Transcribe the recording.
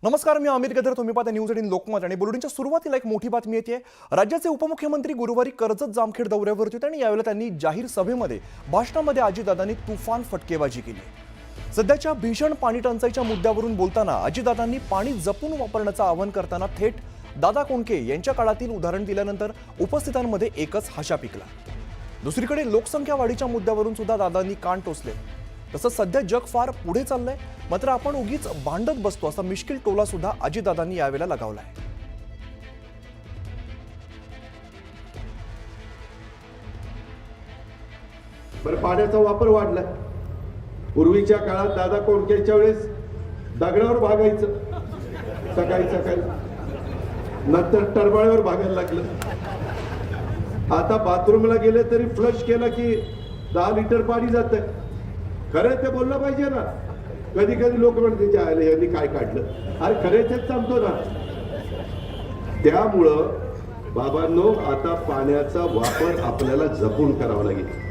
नमस्कार, मी अमित गदर. तुम्ही पाहता न्यूज 18 लोकमत. आणि बुलेटिनच्या सुरुवातीला एक मोठी बातमी येते. राज्याचे उपमुख्यमंत्री गुरुवारी कर्जत जामखेड दौऱ्यावरती होते आणि यावेळेला त्यांनी जाहीर सभेमध्ये भाषणामध्ये अजितदादांनी तुफान फटकेबाजी केली. सध्याच्या भीषण पाणी टंचाईच्या मुद्द्यावरून बोलताना अजितदादांनी पाणी जपून वापरण्याचं आवाहन करताना थेट दादा कोंडके यांच्या काळातील उदाहरण दिल्यानंतर उपस्थितांमध्ये एकच हशा पिकला. दुसरीकडे लोकसंख्या वाढीच्या मुद्द्यावरून सुद्धा दादांनी कान टोचले. तसंच सध्या जग फार पुढे चाललंय, मात्र आपण उगीच भांडत बसतो असा मिश्किल टोला सुद्धा अजितदादांनी यावेळेला लगावलाय. बरं, पाण्याचा वापर वाढलाय. पूर्वीच्या काळात दादा कोंडकेच्या वेळेस दगडावर भागायचं सकाळी सकाळी, नंतर टरबाळ्यावर भागायला लागलं. आता बाथरूमला गेले तरी फ्लश केला की 10 लिटर पाणी जातंय. खरं ते बोललं पाहिजे ना. कधी कधी लोक म्हणते यांनी काय काढलं. अरे खरे तेच सांगतो ना. त्यामुळं बाबांनो, आता पाण्याचा वापर आपल्याला जपून करावा लागेल.